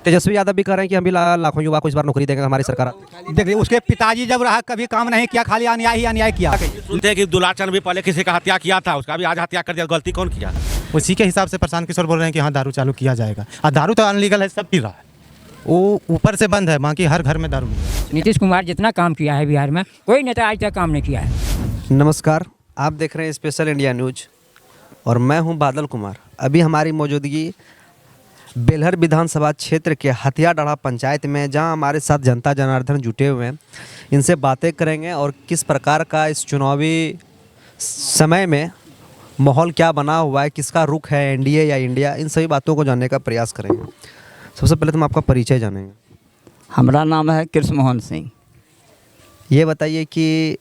तेजस्वी यादव भी कह रहे हैं कि हम भी लाखों युवा को इस बार नौकरी देंगे हमारी सरकार। देखिए उसके पिताजी जब रहा कभी काम नहीं किया, खाली अन्याय ही अन्याय किया। सुनते हैं कि दुलार चंद भी पहले किसी का हत्या किया था, उसका भी आज हत्या कर दिया। गलती कौन किया? उसी के हिसाब से प्रशांत किशोर बोल रहे हैं कि हाँ दारू चालू किया जाएगा। और दारू तो अनलीगल है, सब पी रहा है, वो ऊपर से बंद है, बाकी हर घर में दारू मिल रहा है। नीतीश कुमार जितना काम किया है बिहार में, कोई नेता आज तक काम नहीं किया है। नमस्कार, आप देख रहे हैं स्पेशल इंडिया न्यूज और मैं हूं बादल कुमार। अभी हमारी मौजूदगी बेलहर विधानसभा क्षेत्र के हथियाडाढ़ा पंचायत में, जहां हमारे साथ जनता जनार्दन जुटे हुए हैं। इनसे बातें करेंगे और किस प्रकार का इस चुनावी समय में माहौल क्या बना हुआ है, किसका रुख है, एनडीए या इंडिया, इन सभी बातों को जानने का प्रयास करेंगे। सबसे पहले तो हम आपका परिचय जानेंगे। हमारा नाम है कृष्ण मोहन सिंह। ये बताइए कि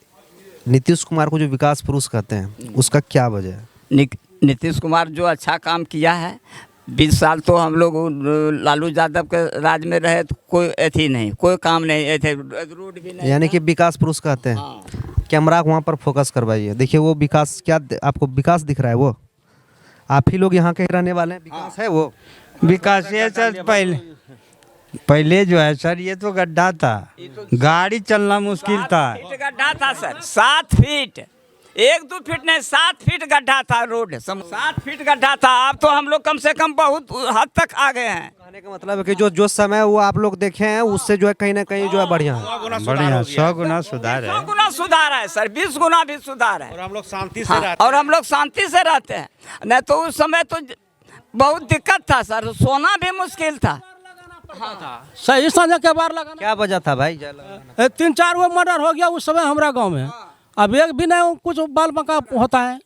नीतीश कुमार को जो विकास पुरुष कहते हैं उसका क्या वजह है? नीतीश कुमार जो अच्छा काम किया है, 20 साल तो हम लोग लालू यादव के राज में रहे तो कोई अथी नहीं, कोई काम नहीं थे, रोड भी नहीं, यानी कि विकास पुरुष कहते हैं। हाँ। कैमरा वहाँ पर फोकस करवाइए। देखिए वो विकास, क्या आपको विकास दिख रहा है? वो आप ही लोग यहाँ के रहने वाले हैं, विकास है वो? विकास ये सर पहले जो है सर, ये तो गड्ढा था, गाड़ी चलना मुश्किल था। गड्ढा था सर, 7 फीट, 1-2 फीट नहीं, 7 फीट गड्ढा था रोड, 7 फीट गड्ढा था। अब तो हम लोग कम से कम बहुत हद तक आ गए हैं। कहने का मतलब है कि जो समय वो आप लोग देखे हैं उससे जो है कहीं ना कहीं जो है बढ़िया है। बढ़िया, 100 गुना सुधार है। 100 गुना सुधार है सर, 20 गुना भी सुधार है। और हम लोग शांति से रहते हैं। और हम लोग शांति से रहते हैं। नहीं तो उस समय तो बहुत दिक्कत था सर, सोना भी मुश्किल था। सही संजय के बार लगाना। क्या वजह था भाई? 3-4 वो मर्डर हो गया उस समय हमारा गांव में। अब एक भी नहीं कुछ बाल बका होता है।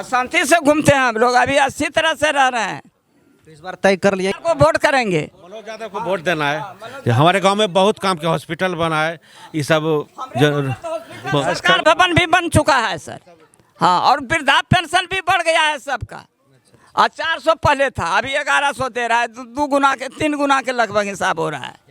शांति से घूमते हैं हम लोग, अभी अच्छी तरह से रह रहे हैं। तो इस बार तय कर लिया को वोट करेंगे, मनोज यादव को वोट देना है। हमारे गांव में बहुत काम के हॉस्पिटल बना है, ये सब सरकार भवन भी बन चुका है सर। हाँ, और वृद्धा पेंशन भी बढ़ गया है सबका। 400 पहले था, अभी 1100 दे रहा है, 2 गुना के 3 गुना के लगभग हिसाब हो रहा है।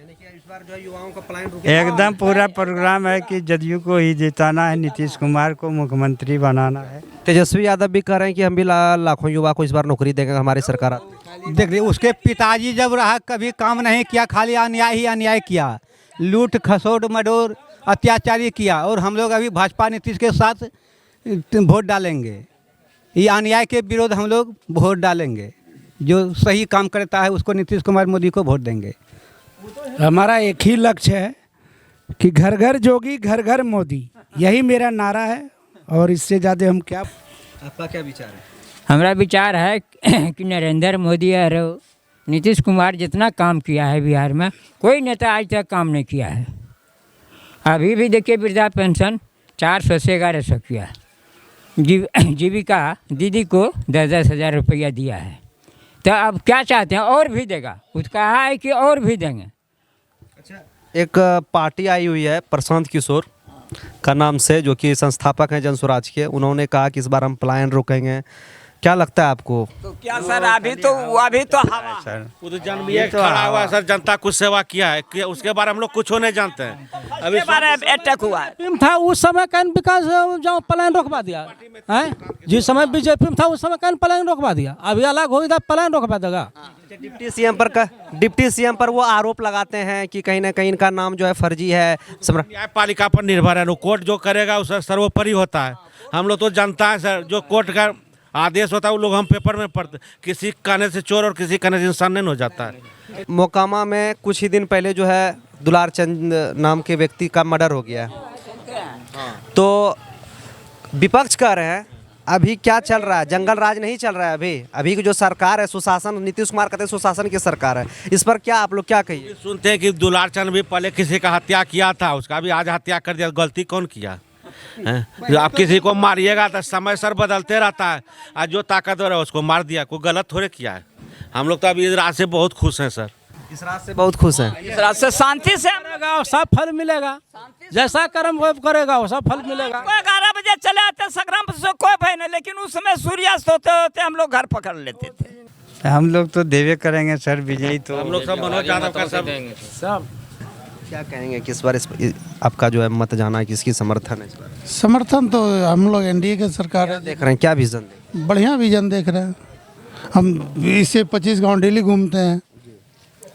एकदम पूरा प्रोग्राम है कि जदयू को ही जिताना है, नीतीश कुमार को मुख्यमंत्री बनाना है। तेजस्वी यादव भी कह रहे हैं कि हम भी लाखों युवा को इस बार नौकरी देंगे हमारी सरकार। देखिए उसके पिताजी जब रहा कभी काम नहीं किया, खाली अन्याय ही अन्याय किया, लूट खसोट मडोर अत्याचारी किया। और हम लोग अभी भाजपा नीतीश के साथ वोट डालेंगे। ये अन्याय के विरोध हम लोग वोट डालेंगे। जो सही काम करता है उसको नीतीश कुमार मोदी को वोट देंगे। हमारा एक ही लक्ष्य है कि घर घर जोगी घर घर मोदी, यही मेरा नारा है। और इससे ज़्यादा हम क्या। आपका क्या विचार है? हमारा विचार है कि नरेंद्र मोदी और नीतीश कुमार जितना काम किया है बिहार में, कोई नेता आज तक काम नहीं किया है। अभी भी देखिए वृद्धा पेंशन 400 से 1100 किया। जीविका दीदी को 10-10 हज़ार रुपया दिया है। तो अब क्या चाहते हैं? और भी देगा, कुछ कहा है कि और भी देंगे। अच्छा, एक पार्टी आई हुई है प्रशांत किशोर का नाम से, जो कि संस्थापक हैं जन स्वराज के। उन्होंने कहा कि इस बार हम पलायन रोकेंगे। क्या लगता है आपको? तो क्या सर, अभी तो हवा सर वो तो जन्म ये खड़ा हुआ है सर, जनता कुछ सेवा किया है कि उसके बारे हम लोग कुछ नहीं जानते हैं। अभी बारे में अटैक हुआ है। था उस समय कहीं विकास जो पलायन रोकवा दिया है। जिस समय बीजेपी में था उस समय कहीं पलायन रोकवा दिया। अभी अलग हो गया, पलायन रोकवा देगा। डिप्टी सीएम पर वो आरोप लगाते हैं कि कहीं ना कहीं इनका नाम जो है फर्जी है। न्यायपालिका पर निर्भर है, कोर्ट जो करेगा उस सर्वोपरि होता है। हम लोग तो जनता है सर, जो कोर्ट का आदेश होता है वो लोग हम पेपर में पढ़ते। किसी कहने से चोर और किसी कहने से इंसान नहीं हो जाता है। मोकामा में कुछ ही दिन पहले जो है दुलार चंद नाम के व्यक्ति का मर्डर हो गया है। तो विपक्ष कह रहे हैं अभी क्या चल रहा है, जंगल राज नहीं चल रहा है। अभी की जो सरकार है, सुशासन, नीतीश कुमार कहते हैं सुशासन की सरकार है। इस पर क्या आप लोग क्या कहिए? सुनते हैं कि दुलार चंद भी पहले किसी का हत्या किया था, उसका भी आज हत्या कर दिया। गलती कौन किया है? आप किसी को मारिएगा तो समय सर बदलते रहता है। आज जो ताकतवर है उसको मार दिया, कोई गलत थोड़े किया है। हम लोग तो अभी इस रात से बहुत खुश हैं सर। इस रात से बहुत खुश हैं। इस रात से शांति से करेगा सब फल मिलेगा। जैसा कर्म वो करेगा वो सब फल मिलेगा। 11 बजे चले आते संग्राम से कोई भय नहीं, लेकिन उस समय सूर्यास्त होते होते हम लोग घर पकड़ लेते थे। हम लोग तो देवे करेंगे सर, विजयी तो हम लोग सब मनोज यादव का सब क्या कहेंगे किस बार आपका जो है मत जाना है, किसकी समर्थन है इस बार? समर्थन तो हम लोग एनडीए के सरकार है। देख रहे हैं क्या विजन देख? बढ़िया विजन देख रहे हैं हम। इससे 25 गांव डेली घूमते हैं।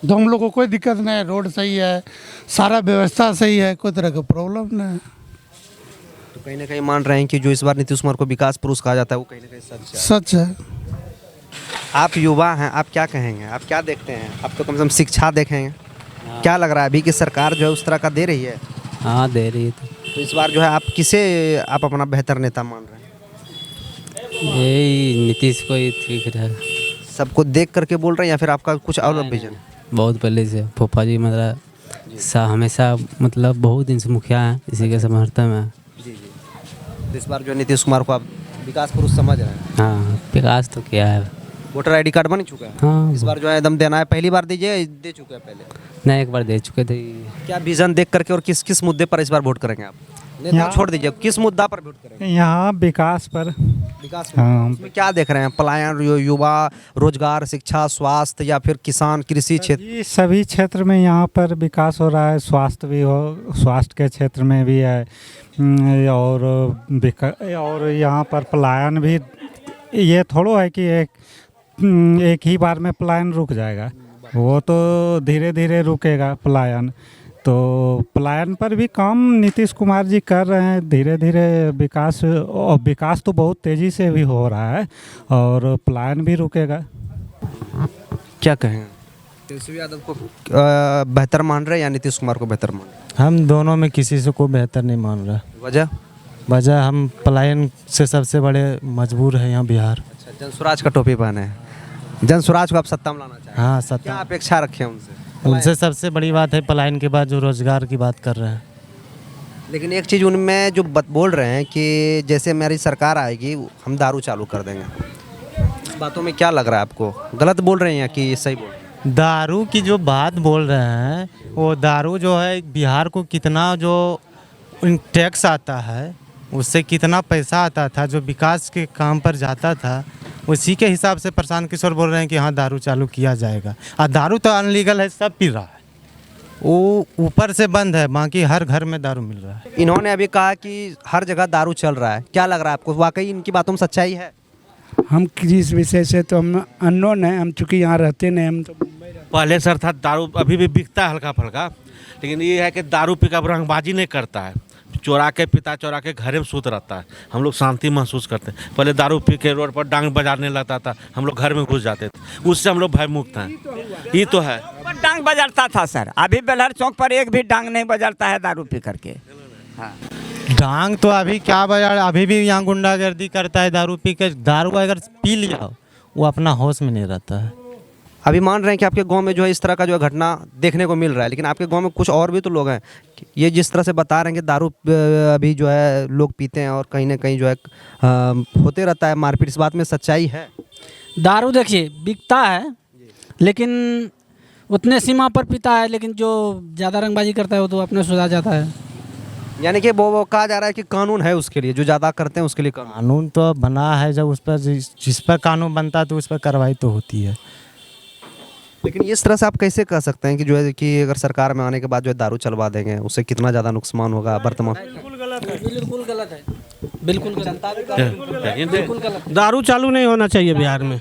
तो हम लोग को कोई दिक्कत नहीं है, रोड सही है, सारा व्यवस्था सही है, कोई तरह का प्रॉब्लम नहीं है। तो कहीं ना कहीं मान रहे हैं कि जो इस बार नीतीश कुमार को विकास पुरुष कहा जाता है वो कहीं ना कहीं सच है। सच है। आप युवा हैं, आप क्या कहेंगे, आप क्या देखते हैं? आप तो कम से कम शिक्षा देखेंगे, क्या लग रहा है अभी की सरकार जो है उस तरह का दे रही है? हाँ दे रही है। तो इस बार जो है आप किसे आप अपना बेहतर नेता मान रहे हैं? यही नीतीश को ही ठीक है। सबको देख करके बोल रहे हैं या फिर आपका कुछ और विजन है? बहुत पहले से फूफा जी मतलब हमेशा मतलब बहुत दिन से मुखिया हैं, इसी के समर्थन में। जी जी। तो इस बार जो नीतीश कुमार को आप विकास पुरुष समझ रहे हैं? हाँ विकास तो किया है। वोटर आईडी कार्ड बन चुका है? हाँ इस बार जो है एकदम देना है, पहली बार दीजिए, दे चुके हैं पहले? नहीं, एक बार दे चुके थे। क्या विजन देख करके और किस किस मुद्दे पर इस बार वोट करेंगे आप? नेता छोड़ दीजिए, किस मुद्दा पर वोट करेंगे? यहाँ विकास पर। विकास हाँ। उसमें क्या देख रहे हैं? पलायन, युवा, रोजगार, शिक्षा, स्वास्थ्य या फिर किसान, कृषि क्षेत्र? ये सभी क्षेत्र में यहाँ पर विकास हो रहा है। स्वास्थ्य भी हो, स्वास्थ्य के क्षेत्र में भी है, और यहाँ पर पलायन भी, ये थोड़ा है कि एक ही बार में पलायन रुक जाएगा, वो तो धीरे धीरे रुकेगा पलायन। तो पलायन पर भी काम नीतीश कुमार जी कर रहे हैं धीरे धीरे। विकास, और विकास तो बहुत तेज़ी से भी हो रहा है और पलायन भी रुकेगा। क्या कहेंगे? तेजस्वी यादव को बेहतर मान रहे हैं या नीतीश कुमार को बेहतर मान रहे हैं? हम दोनों में किसी से को बेहतर नहीं मान रहा। वजह हम पलायन से सबसे बड़े मजबूर है यहाँ बिहार। अच्छा, जनस्वराज का टोपी पहने हैं, जनस्वराज को आप सत्ता में लाना चाहें? हाँ क्या सत्ता। अपेक्षा रखे हैं उनसे? उनसे सबसे बड़ी बात है पलायन के बाद जो रोजगार की बात कर रहे हैं। लेकिन एक चीज़ उनमें जो बोल रहे हैं कि जैसे मेरी सरकार आएगी हम दारू चालू कर देंगे, इस बातों में क्या लग रहा है आपको? गलत बोल रहे हैं या कि सही बोल रहे हैं? दारू की जो बात बोल रहे हैं, वो दारू जो है बिहार को कितना जो टैक्स आता है, उससे कितना पैसा आता था जो विकास के काम पर जाता था, उसी के हिसाब से प्रशांत किशोर बोल रहे हैं कि हाँ दारू चालू किया जाएगा। और दारू तो अनलीगल है, सब पी रहा है, वो ऊपर से बंद है, बाकी हर घर में दारू मिल रहा है। इन्होंने अभी कहा कि हर जगह दारू चल रहा है, क्या लग रहा है आपको, वाकई इनकी बातों में सच्चाई है? हम किस विषय से तो हम अननोन है, हम चूँकि यहाँ रहते नहीं, हम तो पहले सर था दारू, अभी भी बिकता है हल्का फुल्का, लेकिन ये है कि दारू पी कर रंगबाजी नहीं करता है, चोरा के पिता चोरा के घर में सूत रहता है। हम लोग शांति महसूस करते हैं। पहले दारू पी के रोड पर डांग बजाने लगता था, हम लोग घर में घुस जाते थे, उससे हम लोग भय मुक्त हैं। ये तो है। डांग बजाता था सर, अभी बेलहर चौक पर एक भी डांग नहीं बजाता है दारू पी करके। हाँ। डांग तो अभी क्या बजा, अभी भी यहाँ गुंडागर्दी करता है दारू पी के। दारू अगर पी लिया वो अपना होश में नहीं रहता है। अभी मान रहे हैं कि आपके गांव में जो है इस तरह का जो है घटना देखने को मिल रहा है, लेकिन आपके गांव में कुछ और भी तो लोग हैं, ये जिस तरह से बता रहे हैं कि दारू अभी जो है लोग पीते हैं और कहीं ना कहीं जो है होते रहता है मारपीट, इस बात में सच्चाई है? दारू देखिए बिकता है, लेकिन उतने सीमा पर पीता है, लेकिन जो ज़्यादा रंगबाजी करता है वो तो अपने सुधा जाता है। यानी कि वो कहा जा रहा है कि कानून है उसके लिए, जो ज़्यादा करते हैं उसके लिए कानून तो बना है, जब उस पर जिस पर कानून बनता है तो उस पर कार्रवाई तो होती है। लेकिन इस तरह से आप कैसे कह सकते हैं कि जो है कि अगर सरकार में आने के बाद जो है दारू चलवा देंगे, उससे कितना ज़्यादा नुकसान होगा वर्तमान? बिल्कुल गलत है, बिल्कुल गलत। दारू चालू नहीं होना चाहिए बिहार में।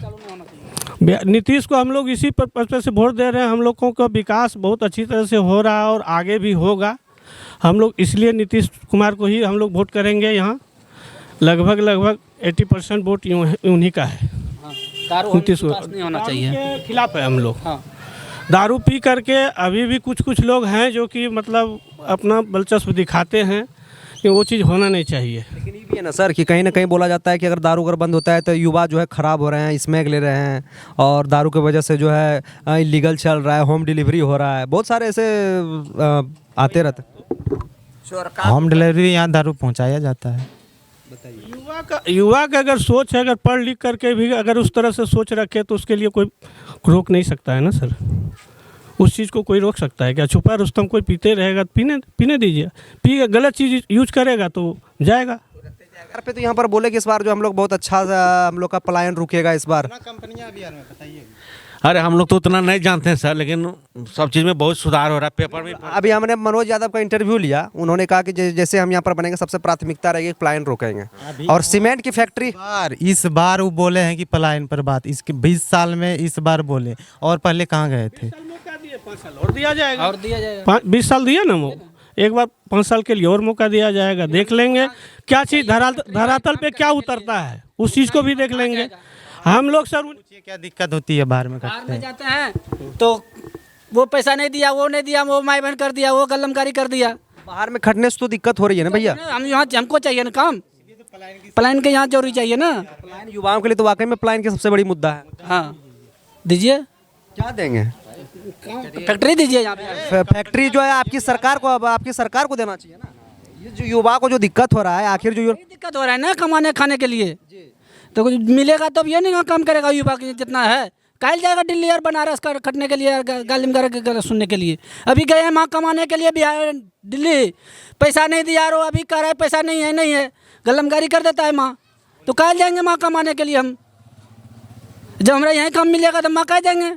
नीतीश को हम लोग इसी पर्पज से वोट दे रहे हैं। हम लोगों का विकास बहुत अच्छी तरह से हो रहा है और आगे भी होगा। हम लोग इसलिए नीतीश कुमार को ही हम लोग वोट करेंगे। यहाँ लगभग 80% वोट उन्हीं का है। नीतीश नहीं होना चाहिए, के खिलाफ है हम लोग। हाँ। दारू पी करके अभी भी कुछ लोग हैं जो कि मतलब अपना बलचस्प दिखाते हैं कि वो चीज़ होना नहीं चाहिए। लेकिन ये भी है ना सर कि कहीं ना कहीं बोला जाता है कि अगर दारू बंद होता है तो युवा जो है ख़राब हो रहे हैं, स्मैक ले रहे हैं और दारू की वजह से जो है इलीगल चल रहा है, होम डिलीवरी हो रहा है, बहुत सारे ऐसे आते रहते हैं। होम डिलीवरी यहाँ दारू पहुँचाया जाता है। युवा का अगर सोच है, अगर पढ़ लिख करके भी अगर उस तरह से सोच रखे तो उसके लिए कोई रोक नहीं सकता है ना सर। उस चीज़ को कोई रोक सकता है क्या? छुपा रुस्तम कोई पीते रहेगा, पीने दीजिए। पी गलत चीज़ यूज करेगा तो जाएगा। सरकार पे तो यहाँ पर बोले कि इस बार जो हम लोग बहुत अच्छा हम लोग का पलायन रुकेगा इस बार। कंपनियां बिहार में बताइए। अरे हम लोग तो उतना नहीं जानते हैं सर, लेकिन सब चीज़ में बहुत सुधार हो रहा है। पेपर में अभी हमने मनोज यादव का इंटरव्यू लिया, उन्होंने कहा कि जैसे हम यहाँ पर बनेंगे सबसे प्राथमिकता रहेगी पलायन रोकेंगे और सीमेंट की फैक्ट्री। इस बार वो बोले हैं कि पलायन पर बात इसके 20 साल में इस बार बोले, और पहले कहाँ गए थे? और दिया जाएगा, और दिया जाएगा। 20 साल दिया ना वो, एक बार 5 साल के लिए और मौका दिया जाएगा। देख लेंगे क्या चीज़ धरातल पे क्या उतरता है, उस चीज़ को भी देख लेंगे हम लोग। सर क्या दिक्कत होती है बाहर में बाहर में जाते हैं तो वो पैसा नहीं दिया, वो नहीं दिया, वो माई बहन कर दिया, वो कलमकारी कर दिया। बाहर में खटने से तो दिक्कत हो रही है ना भैया। हम यहाँ हमको चाहिए ना काम, पलायन के यहाँ जरूरी चाहिए ना। पलायन युवाओं के लिए तो वाकई में पलायन की सबसे बड़ी मुद्दा है। हाँ दीजिए, क्या देंगे? फैक्ट्री दीजिए यहाँ पे। फैक्ट्री जो है आपकी सरकार को, अब आपकी सरकार को देना चाहिए ना। ये जो युवा को जो दिक्कत हो रहा है, आखिर जो दिक्कत हो रहा है ना कमाने खाने के लिए, तो कुछ मिलेगा तब ये नहीं काम करेगा युवा के जितना है। कल जाएगा दिल्ली और बनारस कर खटने के लिए, गालिम कर सुनने के लिए। अभी गए हैं वहाँ कमाने के लिए बिहार दिल्ली, पैसा नहीं दिया रो, अभी कह रहा है पैसा नहीं है, नहीं है, गलमगारी कर देता है माँ। तो कल जाएंगे माँ कमाने के लिए हम, जब हमारा यहीं काम मिलेगा तो माँ कह जाएंगे।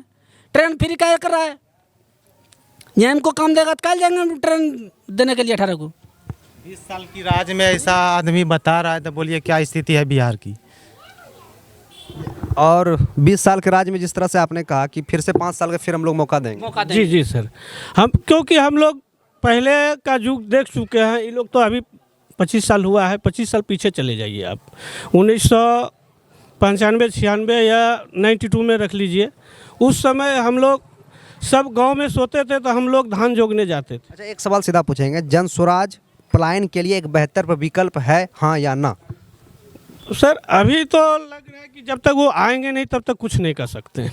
ट्रेन फ्री क्या कर रहा है, ये हमको काम देगा तो कल जाएंगे ट्रेन देने के लिए 18 को। 20 साल की राज में ऐसा आदमी बता रहा है तो बोलिए क्या स्थिति है बिहार की। और 20 साल के राज में जिस तरह से आपने कहा कि फिर से 5 साल का फिर हम लोग मौका देंगे। जी जी सर, हम क्योंकि हम लोग पहले का युग देख चुके हैं, ये लोग तो अभी 25 साल हुआ है, 25 साल पीछे चले जाइए आप, 1995 96 या 92 में रख लीजिए। उस समय हम लोग सब गांव में सोते थे तो हम लोग धान जोगने जाते थे। अच्छा, एक सवाल सीधा पूछेंगे, जन स्वराज पलायन के लिए एक बेहतर विकल्प है, हाँ या ना? सर अभी तो लग रहा है कि जब तक वो आएंगे नहीं तब तक कुछ नहीं कर सकते।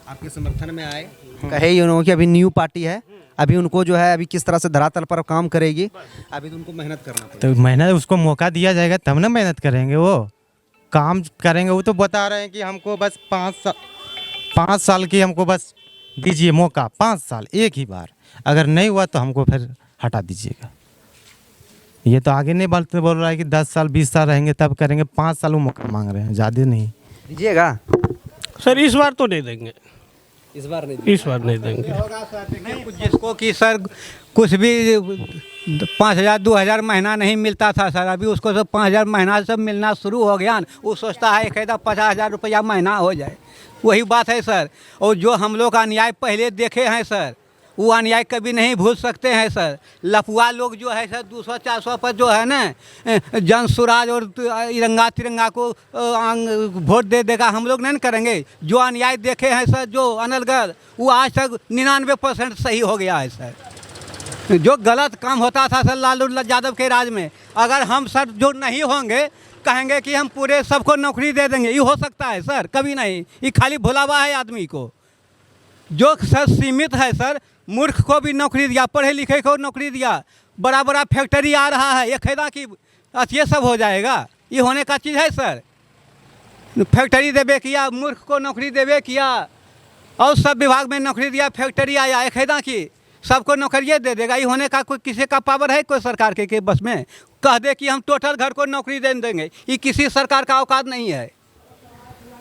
आपके समर्थन में आए, कहे उन्होंने कि अभी न्यू पार्टी है, अभी उनको जो है अभी किस तरह से धरातल पर काम करेगी, अभी तो उनको मेहनत करना पड़ेगा। तो मेहनत, उसको मौका दिया जाएगा तब ना मेहनत करेंगे, वो काम करेंगे। वो तो बता रहे हैं कि हमको बस 5 साल की हमको बस दीजिए मौका, 5 साल एक ही बार, अगर नहीं हुआ तो हमको फिर हटा दीजिएगा। ये तो आगे नहीं बोल रहा है कि 10 साल 20 साल रहेंगे तब करेंगे, 5 साल वो मौका मांग रहे हैं, ज़्यादा नहीं दीजिएगा। सर इस बार तो नहीं देंगे, इस बार नहीं देंगे। जिसको कि सर कुछ भी 5,000 2,000 महीना नहीं मिलता था सर, अभी उसको सब 5,000 महीना सब मिलना शुरू हो गया। वो सोचता है कि 50,000 रुपया महीना हो जाए, वही बात है सर। और जो हम लोग अन्याय पहले देखे हैं सर, वो अन्याय कभी नहीं भूल सकते हैं सर। लफुआ लोग जो है सर 200-400 पर जो है ना जन स्वराज और तिरंगा को वोट दे देगा, हम लोग नहीं करेंगे। जो अन्याय देखे हैं सर, जो अनलगढ़, वो आज तक 99% सही हो गया है सर। जो गलत काम होता था सर लालू यादव के राज में, अगर हम सर जो नहीं होंगे कहेंगे कि हम पूरे सबको नौकरी दे देंगे, ये हो सकता है सर? कभी नहीं। ये खाली भुलावा है आदमी को। जो सर सीमित है सर, मूर्ख को भी नौकरी दिया, पढ़े लिखे को नौकरी दिया, बड़ा बड़ा फैक्ट्री आ रहा है, ये खेदा कि ये सब हो जाएगा? ये होने का चीज़ है सर? फैक्ट्री देवे किया, मूर्ख को नौकरी देवे किया, और सब विभाग में नौकरी दिया, फैक्ट्री आया, ये खेदा कि सबको नौकरियाँ दे देगा? ये होने का कोई किसी का पावर है कोई सरकार के बस में? कह दे कि हम टोटल घर को नौकरी दे देंगे, ये किसी सरकार का औकात नहीं है।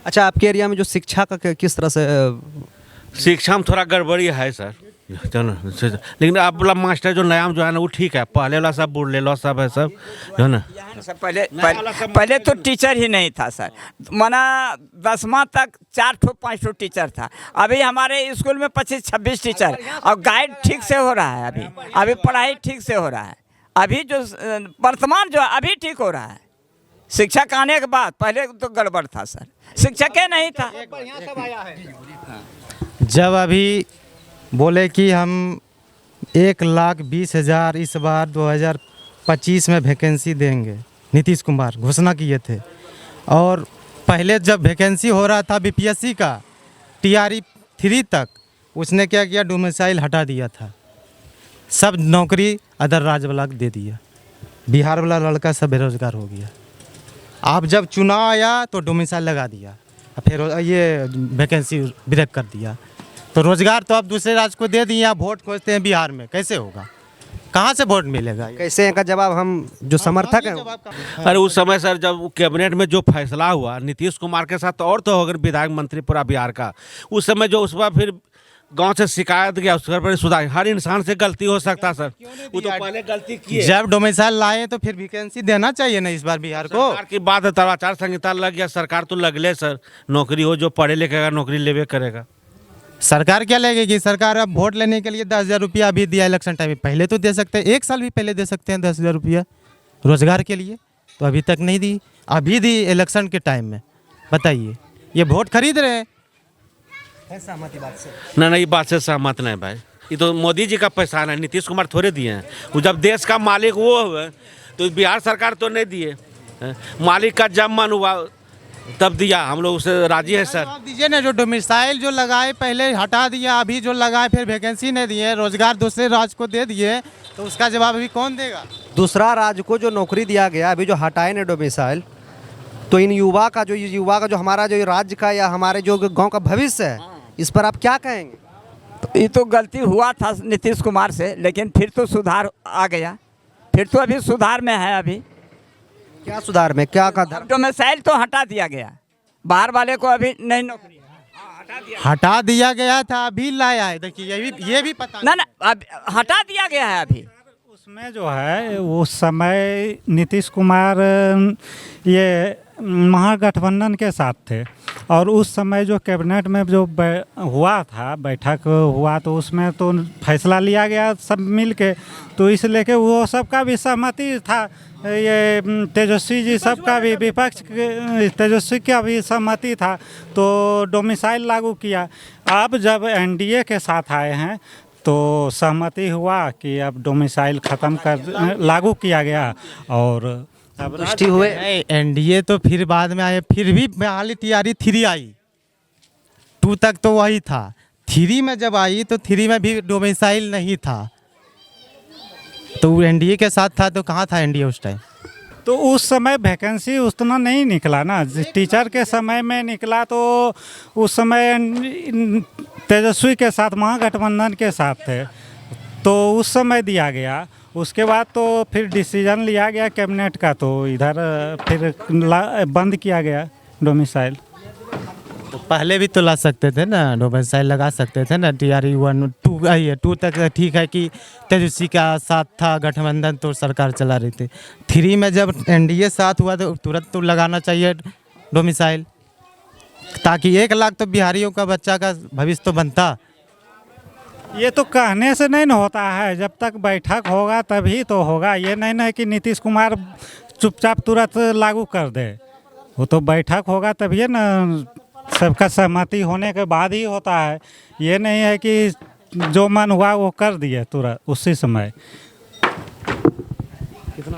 अच्छा, आपके एरिया में जो शिक्षा का किस तरह से? शिक्षा में थोड़ा गड़बड़ी है सर, लेकिन अब वाला मास्टर जो नया जो है ना वो ठीक है, पहले वाला सब बुढ़ले लो सब है सब जो है ना। पहले तो टीचर ही नहीं था सर, माना 10वां तक 4-5 टीचर था। अभी हमारे स्कूल में 25-26 टीचर, और गाइड ठीक से हो रहा है। अभी पढ़ाई ठीक से हो रहा है। अभी जो वर्तमान जो है अभी ठीक हो रहा है। शिक्षक आने के बाद, पहले तो गड़बड़ था सर, शिक्षक ही नहीं था। जब अभी बोले कि हम 1,20,000 इस बार 2025 में वैकेंसी देंगे, नीतीश कुमार घोषणा किए थे। और पहले जब वैकेंसी हो रहा था बीपीएससी का TRE 3 तक, उसने क्या किया, डोमिसाइल हटा दिया था, सब नौकरी अदर राज्य वाला दे दिया, बिहार वाला लड़का सब बेरोजगार हो गया। आप जब चुनाव आया तो डोमिसाइल लगा दिया, फिर ये वैकेंसी ब्रेक कर दिया, तो रोजगार तो आप दूसरे राज्य को दे दिए। आप वोट खोजते हैं बिहार में, कैसे होगा? कहाँ से वोट मिलेगा? कैसे इनका जवाब हम जो समर्थक हैं? अरे उस समय सर जब कैबिनेट में जो फैसला हुआ नीतीश कुमार के साथ, और तो अगर विधायक मंत्री पूरा बिहार का, उस समय जो उस पर फिर गांव से शिकायत गया, उस पर सुधार। हर इंसान से गलती हो सकता सर, वो तो पहले गलती की। जब डोमिसाइल लाए तो फिर वैकेंसी देना चाहिए ना इस बार बिहार को। सरकार की बात है, आचार संहिता लग गया, सरकार तो लगले सर, नौकरी हो, जो पढ़े लिखेगा नौकरी लेवे करेगा। सरकार क्या लगेगी? सरकार अब वोट लेने के लिए 10,000 रुपया अभी दिया इलेक्शन टाइम में, पहले तो दे सकते हैं, 1 साल भी पहले दे सकते हैं 10,000 रुपया रोजगार के लिए, तो अभी तक नहीं दी, अभी दी इलेक्शन के टाइम में। बताइए, ये वोट खरीद रहे हैं। ना ये बात से सहमत नहीं भाई, ये तो मोदी जी का पैसा है, नीतीश कुमार थोड़े दिए हैं। वो जब देश का मालिक वो हुए तो बिहार सरकार तो नहीं दिए हैं। मालिक का जब मन हुआ तब दिया, हम लोग उससे राजी है सर। आप दीजिए ना, जो डोमिसाइल जो लगाए पहले हटा दिया, अभी जो लगाए फिर वैकेंसी नहीं दिए, रोजगार दूसरे राज्य को दे दिए, तो उसका जवाब अभी कौन देगा? दूसरा राज्य को जो नौकरी दिया गया, अभी जो हटाए ने डोमिसाइल, तो इन युवा का जो हमारा जो राज्य का या हमारे जो गांव का भविष्य है, इस पर आप क्या कहेंगे? तो ये तो गलती हुआ था नीतीश कुमार से, लेकिन फिर तो सुधार आ गया, फिर तो अभी सुधार में है। अभी क्या सुधार में क्या का डोमिसाइल तो हटा दिया गया, बाहर वाले को अभी नहीं नौकरी हटा दिया गया था, अभी लाया है। देखिए ये भी पता ना अब हटा दिया गया है अभी। उसमें जो है उस समय नीतीश कुमार ये महागठबंधन के साथ थे, और उस समय जो कैबिनेट में जो हुआ था, बैठक हुआ, तो उसमें तो फैसला लिया गया सब मिल के, तो इस लेके वो सबका भी सहमति था। ये तेजस्वी जी सबका भी, विपक्ष तेजस्वी का भी सहमति था, तो डोमिसाइल लागू किया। अब जब एनडीए के साथ आए हैं तो सहमति हुआ कि अब डोमिसाइल ख़त्म कर लागू किया गया, और अब दृष्टि हुए। एनडीए तो फिर बाद में आए, फिर भी बहाली तैयारी 3 आई, 2 तक तो वही था, 3 में जब आई तो 3 में भी डोमिसाइल नहीं था, तो एनडीए के साथ था, तो कहाँ था एनडीए उस टाइम? तो उस समय वैकेंसी उतना नहीं निकला ना, टीचर के समय में निकला, तो उस समय तेजस्वी के साथ महागठबंधन के साथ थे, तो उस समय दिया गया। उसके बाद तो फिर डिसीजन लिया गया कैबिनेट का, तो इधर फिर बंद किया गया डोमिसाइल। तो पहले भी तो ला सकते थे ना, डोमिसाइल लगा सकते थे ना। TRE 1, 2 तक ठीक है कि तेजस्वी का साथ था गठबंधन, तो सरकार चला रही थी। 3 में जब एनडीए साथ हुआ तो तुरंत तो लगाना चाहिए डोमिसाइल, ताकि 1 लाख तो बिहारियों का बच्चा का भविष्य तो बनता। ये तो कहने से नहीं न होता है, जब तक बैठक होगा तभी तो होगा। ये नहीं ना कि नीतीश कुमार चुपचाप तुरंत लागू कर दे, वो तो बैठक होगा तभी ना, सबका सहमति होने के बाद ही होता है। ये नहीं है कि जो मन हुआ वो कर दिए तुरंत उसी समय। कितना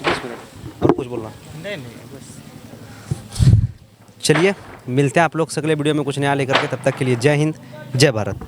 20 मिनट और कुछ बोलना? नहीं बस। चलिए मिलते हैं आप लोग से अगले वीडियो में कुछ नया लेकर के, तब तक के लिए जय हिंद, जय भारत।